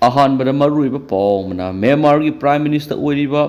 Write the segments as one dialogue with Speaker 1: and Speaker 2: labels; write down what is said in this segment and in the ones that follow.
Speaker 1: अहानबदा मरुइबा पावमना म्यांमार की प्राइम मिनिस्टर ओइरिबा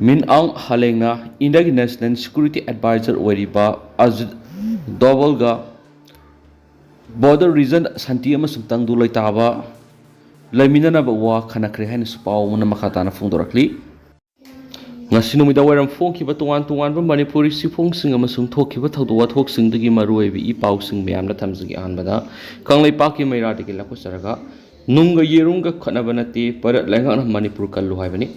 Speaker 1: मिन आंग हालेंगना इंडिया की नेशनल सिक्योरिटी एडवाइजर ओइरिबा अजित डोवलगा बॉर्डर रीजन शांति अमसुंग तंगदु लैताबा लैमिननाबा वा खनाख्रे हाइन पावमना मखाताना फोंदोरखली ngasi numida waram phongkiba tongan tonganba manipuri sifongsinga amasung thokkiba thawdwa thoksingdagi maruibi I pausing meyamna thamjagi anbada kanglaipak mairadi lakosaraga nunga yerunga khanaba nate parat lengana manipur kallu haibani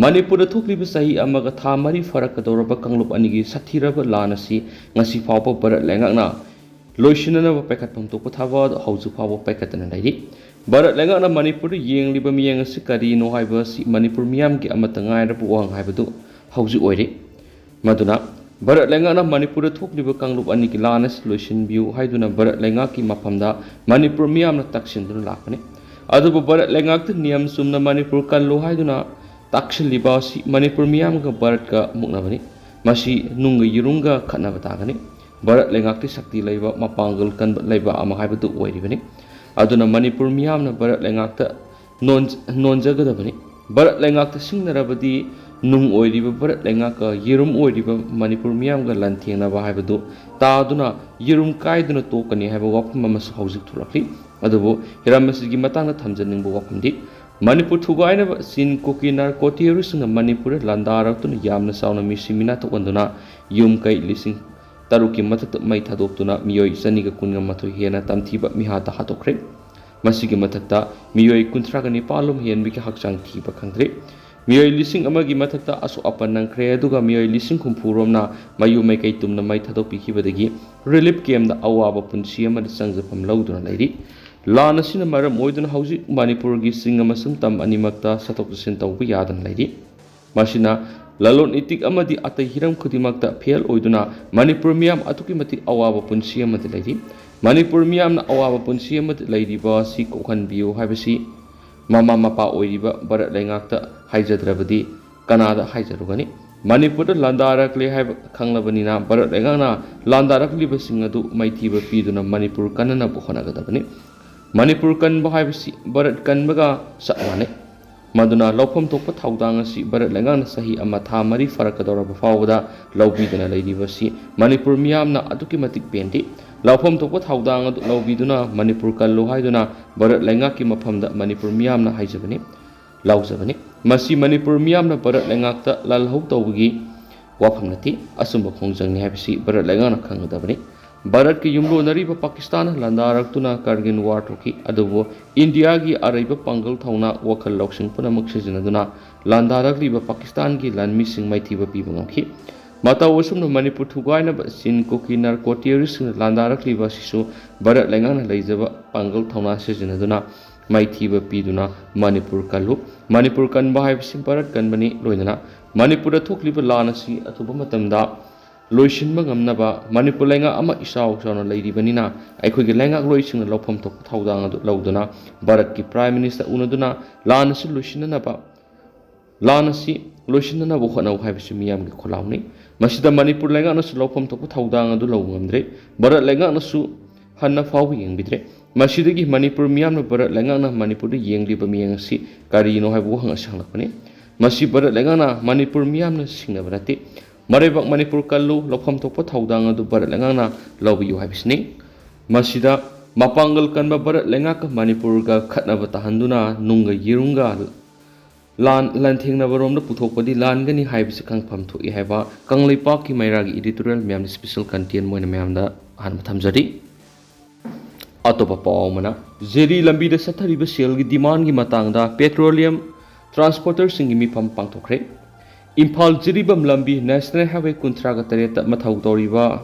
Speaker 1: manipur da thokliba sahi amaga tha mari farakadoraba kanglup anigi sathiraba lanasi ngasi phawpa parat lengana loisinana pekatpam to pathaba hauju phawba pekatana dairi Barat lengana Manipur yeng liba miyang sikari no haiba si Manipur miyam ki amatangai rapu wang haibadu hauji oire maduna Barat lengana Manipur thok liba kanglup ani ki lanas loisin biu haiduna Barat lenga ki mapamda Manipur miyam na taksin dun lakane adubu Barat lengak tu niyam sumna Manipur kallu haiduna taksin liba si Manipur miyam ka Barat ka mukna bani masi nunga yirunga khatna batagani Barat lengak ti sakti laiba mapangal kan laiba ama haibadu oire bani aduna Manipur miyamna Barat lengakta non jagadabani Barat lengakta singnarabadi nung oiriba Barat lengaka yerum oiriba Manipur miyamga lanthengna ba haibadu taaduna yerum kaiduna tokani haiba wafam amasu hauzik thulakli adubu hiramasigi matangna thamjaningbu wafamdi Manipur thugaina sin koki narcotiru singa Manipur landaratuna yamna sauna misimina tokanduna yum kai lising taruki matak mai thadoptuna miyoi saniga kunga mathu hena tamthiba mihata hatokre masigi matakta miyoi kuntraga ni palum hen biki hakchang thiba khangre miyoi lising amagi matakta asu apanang khre aduga miyoi lising khumphuromna mayu mai kai tumna mai thadopi khibadagi relief camp da awaba punsi ama sangjapam lauduna lairi lana sina maram oiduna hauji Manipur gi singama sum tam animakta satok sin tawbu yadan lairi masina lalon itik amadi atai hiram khudimakta fail oiduna Manipur miyam atuki matik awaba punsi amadi lairi Manipur miyam na awaba punsi amadi lairi ba si kokhan biu haibasi mama mapa oiriba Barat lengakta haijadrabadi kanada haijarugani Manipur landarak le haib khanglabanina Barat lengana landarak liba singadu maithiba piduna Manipur kanana bokhanagadabani Manipur kan ba haibasi Barat kan baga sawane maduna lawpham tokpa thawdang asi Barat lengana sahi ama tha mari farakadora bafawda lawbidana leidibasi Manipur miyamna aduki matik pendi lawpham tokpa thawdang adu lawbiduna Manipur kallu haiduna Barat lengaki maphamda Manipur miyamna haijabani lawjabani masi Manipur miyamna Barat lengakta lalhau tawgi wafamnati asumba khongjangni haibasi Barat lengana khangadabani Barat ki yumlo nariba Pakistan landaraktuna Kargil war thoki adubo India gi araiba pangal thauna wakhal loksing punamak sijanaduna landarakliba Pakistan gi lanmi sing maithiba piba ngakhi mata osumno Manipur thugaina sin koki narcotics landarakliba sisu Barat lengana leijaba pangal thauna sijanaduna maithiba piduna Manipur kallu Manipur kan ba haibsi Barat kan bani loinana Manipur thokliba lanasi athuba matamda loisinba ngamnaba Manipur lenga ama isaw sauna leiribanina aikhogi lenga loisingna lawpham thok thawdang adu lawduna Barat ki prime minister unaduna lanasi loisinna bo khona haibisi miyam gi kholauni masida Manipur lenga nasu lawpham thok thawdang adu lawngamdre Barat lenga nasu hanna fawbi yengbidre masidagi Manipur miyamna Barat lenga na Manipur de yengliba miyangsi karino haibu hanga sanglakani masi Barat lenga na Manipur miyamna singnabrati Maribak Manipur kallu lawpham tokpa thawdang adu Barat lengana lawbiyu haibisni masida mapangal kanba Barat lengaka Manipur ga khatnaba tahanduna nunga yirunga lan thengna baromna puthokpadi lan gani haibisi kangpham thoi haiba kanglaipak ki mairagi editorial myam special content moina myamda han thamjari atopa pawmana jeri lambi da sathariba sel gi demand gi matangda petroleum transporter singi mifam pangthokre Imphal Jiribam Lambi National Highway Kuntraga Tareta Mathau Toriba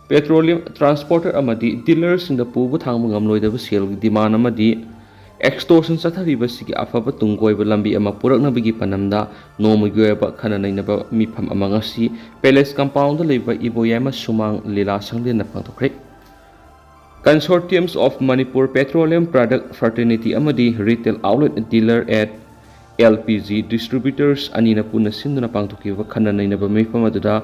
Speaker 1: Petroleum Transporter Amadi Dealers in the Puba Tangam Loida Seal demand Amadi Extortion Sathariba Siki Afaba Tungoiba Lambi Amapurak Nabigi Panamda Nomugueba Kananainaba Mipam Amangasi Palace Compound Liba Iboyama Sumang Lila Sangli Napantokre Consortiums of Manipur Petroleum Product Fraternity Amadi Retail Outlet Dealer at LPG distributors anina puna sinduna pangtukiba khananainaba mifamaduda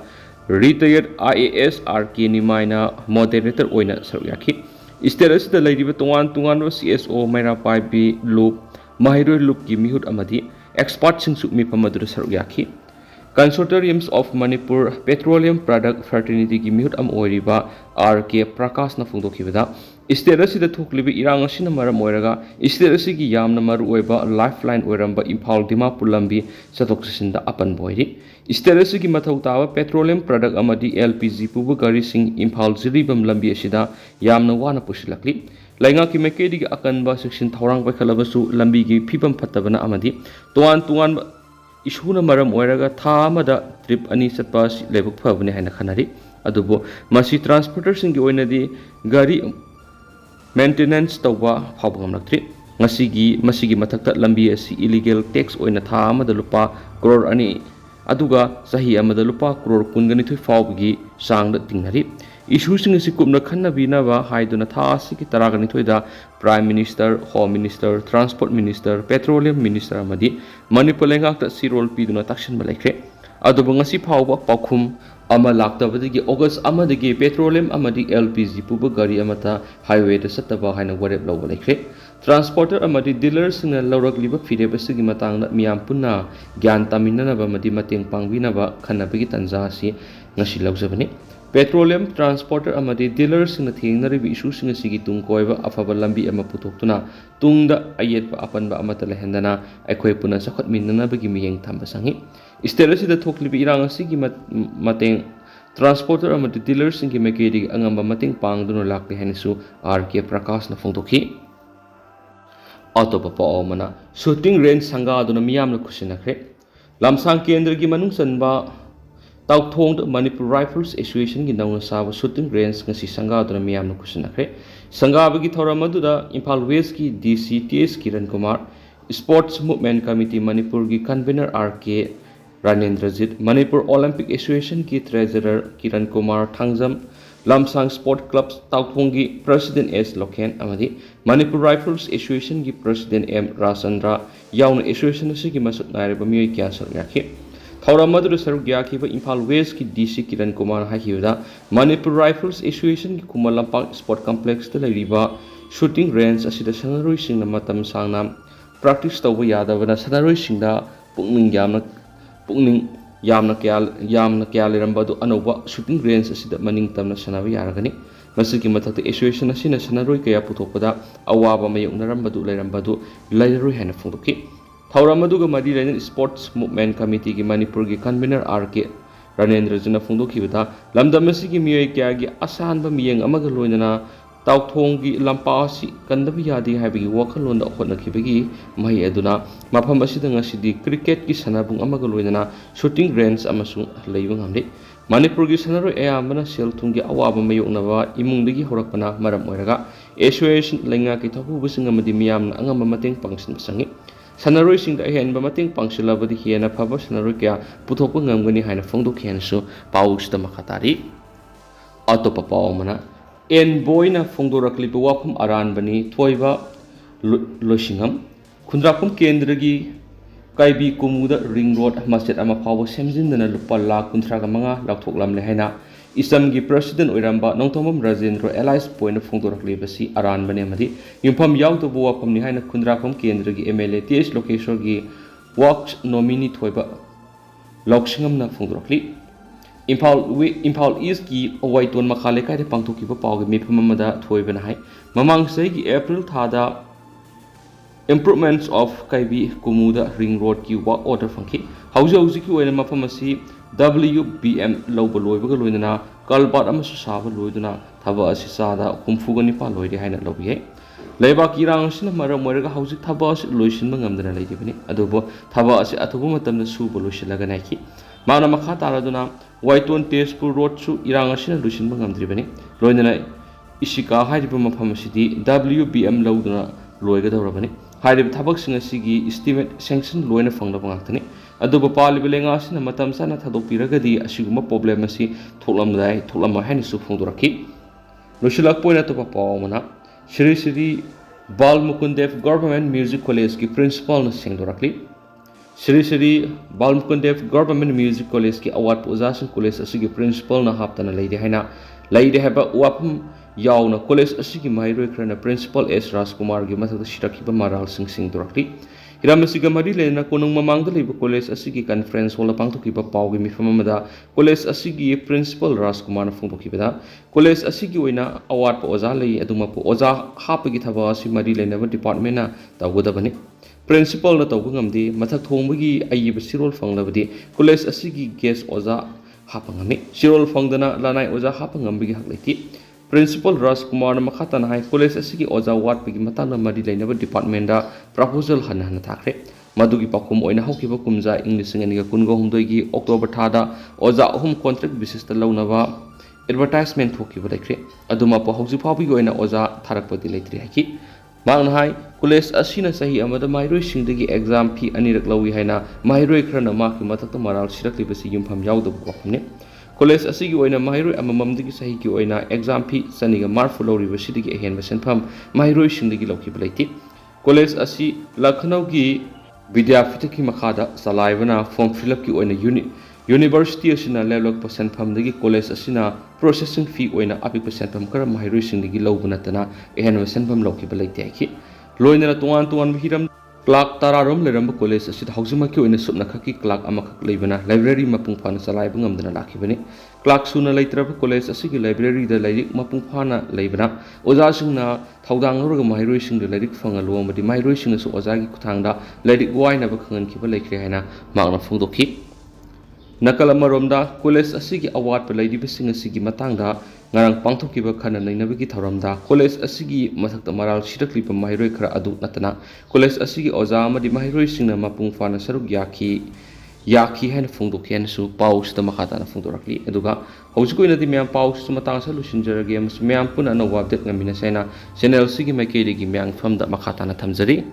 Speaker 1: retired IAS RK ni maina moderator oina saryakhi state ꯑꯁꯤꯗ ꯂꯩꯔꯤꯕ ꯇꯣꯉꯥꯟ ꯇꯣꯉꯥꯟꯕ CSO ꯃꯩꯔꯥ ꯄꯥꯏꯕꯤ ꯂꯨꯞ ꯃꯍꯩꯔꯣꯏ ꯂꯨꯞꯀꯤ ꯃꯤꯍꯨꯠ ꯑꯃꯗꯤ ꯑꯦꯛꯁꯄꯥꯔꯠꯁꯤꯡꯁꯨ ꯃꯤꯐꯝ ꯑꯗꯨꯗ ꯁꯔꯨꯛ ꯌꯥꯈꯤ Consortiums of Manipur Petroleum Product Fraternity की मिहुट अम ओरिबा R.K. प्रकाश न फोंदोखिबदा स्टेट असिदा थोकलिबि इरांग असिना मरम ओइरगा स्टेट असिगी यामना मरु ओइबा लाइफलाइन ओइरंबा इम्फाल दिमापुर लंबी चतोक चसिंदा अपन बोइरि स्टेट असिगी मथौ ताबा पेट्रोलियम प्रोडक्ट अमदी LPG पुबु गारी सिंग इम्फाल जिरिबम लंबी असिदा यामना वाना पुसिलक्ली लाइंगा की मेकेडी अकनबा सेक्शन थौरांग पैखलबसु लंबी की फिबम फत्तबना अमदी तोआन तोआन इशूना मरम ओइरगा था अमदा ट्रिप अनि चतपा लेबुक फबने हैना खनारि अदुबो मसी ट्रांसपोर्टर सिंगी ओइनदी गारी मेंटेनेंस तौबा फाबगमलक्ट्रि मसीगी मथक्ता लंबी असि इलीगल टैक्स ओइना था अमदा लुपा करोड़ अनि अदुगा सही अमदा लुपा करोड़ कुनगनिथुइ फावगी सांगदा तिंगनरि इशूसिंग असि कुमना खन्नबिनाबा हाइदुना था असि तरागनिथुइदा prime minister home minister transport minister petroleum minister अमदी मणिपुर लेंगाक्ता सिरोल पीदुना ताक्सनबा लेख्रे अदुबो ngasi फावबा पाखुम अमा लाक्तबदगी अगस्त अमदगी पेट्रोलियम अमदी LPG पुबु गारी अमता हाईवे दा सत्तबा हाइना वरेब लौबा लेख्रे ट्रांसपोर्टर अमदी डीलर सिंगना लौरकलिबा फिरेबसिगी मतांगदा मियाम पुन्ना ज्ञान तामिननबा मदी मतेंग पांगबिनबा खन्नबगी तंजा असि ngasi लौजबनी पेट्रोलियम ट्रांसपोर्टर अमदी डीलर सिंगना थेंगनरिबि इशू सिंग सिगी तुंग कोइबा अफबा लंबी अमा पुथोक्तुना तुंगदा अयेतबा अपनबा अमता लेहंदना अखोय पुना सखतमिननबगी मियेंग थंबा संगी स्टेट असिदा थोकलिबि इरांग असिगी मतेंग ट्रांसपोर्टर अमदी डीलर सिंगी मेकेडी अंगंबा मतेंग पांगदुना लाक्ले हैनसु R.K. प्रकाश न फोंदोखी अतोपा पाओमना शूटिंग रेंज संगादुना मियामना खुसिनखरे लमसांग केंद्र की मनुंग चनबा ताउथोंग मणिपुर राइफल्स एसोसिएशन की नौना साब शूटिंग रेंज ngasi संगादुना मियामना खुसिनखरे संगाबगी थौरम अदुदा इम्फाल वेस्ट की DCTS Kiran Kumar sports movement committee Manipur की convener R.K. Ranendrajit Manipur Olympic association की treasurer Kiran Kumar Thangjam Lamsang sport club Tauthong की प्रेसिडेंट S. लोखेन अमदी मणिपुर राइफल्स एसोसिएशन की प्रेसिडेंट M. राजचंद्र याउन एसोसिएशन की मसुक नायरबा मियोय क्या सर याखि थौरम अदुदा सरुक याखिबा इम्फाल वेस्ट की DC Kiran Kumar हाइहिबदा Manipur rifles association की कुमल लंपाक स्पोर्ट कॉम्प्लेक्स दा लैरिबा शूटिंग रेंज असिदा सनरोय सिंगना मतम सांगना प्रैक्टिस तौबा यादबना सनरोय सिंगदा पुंगनिंग यामना क्या लेरंबदु अनौबा शूटिंग रेंज असिदा मनिंग तमना सनाबा यारगनी मसिगी मथक्ता एसोसिएशन असिना सनरोय कया पुथोकपदा अवाबा मयोंगनरंबदु लेरंबदु लैररोय हैना फोंदोखि थौरम अदुगा मरी लैनन स्पोर्ट्स मूवमेंट कमिटी की मणिपुर की कन्वीनर R.K. रानेंद्रजीना फोंदोखिबदा लमदम असिगी मियोय क्यागी असानबा मियेंग अमगा लोइनना ताउथोंगी लंपासी कंदब यादी हाइबगी वखलोंद होनखिबगी मही अदुना मफम असिदा ngasi क्रिकेट की सनाबुंग अमगा लोइनना शूटिंग रेंज अमसु लैबंग हमदे मणिपुर की सनरो अयामना सेल थुंगी अवाब मयोंगनबा इमुंगदगी होरकपना मरम ओइरगा एसोसिएशन लैंगा की थबुबसिंग अमदि मियामना अंगम मतेंग पांगसिन संगी सनरोय सिंग अहेनबा मतेंग पांगसिलबदि हेना फबा सनरोय क्या पुथोकप ngamgani haina फोंदोखेनसु पाउसदा मखातारी अतोपा पावमना एन बोयना फोंदोरक्लिबा वाफम अरानबनी थोइबा लोसिंगम खुंद्राफम केंद्र की काइबी कुमुदा रिंग रोड मस्जिद अमा फाव सेमजिनदना लुपा लाख 35 लाथोकलमले हैना इसम की प्रेसिडेंट ओइरंबा नौतमम राजेंद्र एलाइस पॉइंट फोंदोरक्लिबसी अरानबने मदि युमफम यावतबो वाफमनि हैना खुंद्राफम केंद्र की MLA TS लोकेश्वर की वर्क्स नॉमिनी थोइबा लौक्सिंगमना फोंदोरक्लि इम्फाल ईस्ट की वाइटोन मखा लेकाय पांथोखिबा पावगे मिफम अमदा थोइबना है ममांग सही अप्रैल थादा इम्प्रूवमेंट्स ऑफ काइबी कुमुदा रिंग रोड की वर्क ऑर्डर फंखी हौजी की ओइना मफम असी WBM लौब लोइबगा लोइना कलबार अमसु साबा लोइदुना थबा असि सादा 35 लोइदे हाइना लौबिये लेबा की रांगसिना मरम मोरगा हौजी थबा असि लोइसिनबा ngamdana लेदिबनि अदुबो थबा असि अथुबु मतमना सुबो लोइसिलगा नाइखि माना मखा तारादुना वाइटोन तेजपुर रोड सु इरांगसिना लोइसिनबा ngamdribani लोइना इसिका हाइरिबा मफम असिदि WBM लौदुना लोइगदौरबनि हाइरिब थबकसिंग असिगी एस्टिमेट सैंक्शन लोइना फंगदबा ngakthani अदुबो पालिबा लेंगासिना मतम साना थादोकपिरगदि असिगुमा प्रॉब्लम असी थोकलमदाय थोकलम हाइनसु फोंदोरखि लोइसिलक पोइना तो पावमना श्री श्री बाल मुकुंदेव गवर्नमेंट म्यूजिक कॉलेज की प्रिंसिपल न सेंगदोरक्ली श्री श्री बाल मुकुंदेव गवर्नमेंट म्यूजिक कॉलेज की अवार्ड ओजासन कॉलेज असिगी प्रिंसिपल न हापतना लेदे हैना लेदे हैबा वाफम yauna college asigi mairoi khrana principal S Rajkumar gi mathakta sirakhiba maral sing dorakli hiram asiga mari lena konung mamangda leiba college asigi conference hall pangthokiba pawgi mifam amada college asigi principal Rajkumar na phungthokibada college asigi oina award pa oja lei aduma po oja hapagi thaba asi mari lena department na tawgodabani principal na tawgu ngamdi mathak thongbagi ayiba sirol fanglabadi college asigi guest oja hapangami sirol fangdana lanai oja hapangambi hakleti principal Rajkumar makhatana hai college asigi oja wat pigi matana mari leinaba department da proposal hana thakre madugi pakum oina hokiba kumja english ngani ga kungo humdoi gi october thada oja ahum contract basis ta launaba advertisement thokiba lekre aduma pa hauji phabi oina oja tharakpati leitri haki mang hai college asina sahi amada mairoi singdagi exam fee anirak lawi haina mairoi khrana ma ki matakta maral sirakli basi yumpham yaudab ko college asigi oina mairoi amamamdagi sahi ki oina exam fee saniga marfu lori basidagi ahen basenpham mairoi singdagi lauki balaiti college asi Lucknow gi vidyapita ki makhada salaibana form fill up ki oina university asina levelok percent dagi college asina processing fee oina api percent kara mairoi singdagi laubunatana ahen basenpham lauki balaiti ki loina tuan hiram clerk tararom leram college asid hausuma ki oina subna khaki clerk amakak leibana library mapung phana salai bangamdana lakhibani clerk suna leitraba college asigi library da lairik mapung phana leibana oja singna thaudang lorga mairoi sing da lairik fanga lomadi mairoi sing su oja gi kuthangda lairik waina ba khangan kiba leikre haina magna phungdoki nakal amaromda college asigi award pa laidi bising asigi matangda ngarang pangthokiba khana nainabagi thoramda college asigi mathakta maral siraklipa mairoi khara adu natana college asigi oja amadi mairoi singna mapung phana saruk yaki haina phungdokhian su paus ta makhata na phungdorakli aduga hojikoina di myam paus su matang sa lusinjarage myam puna no update ngamina saina channel sigi maikeri gi myang famda makhata na thamjari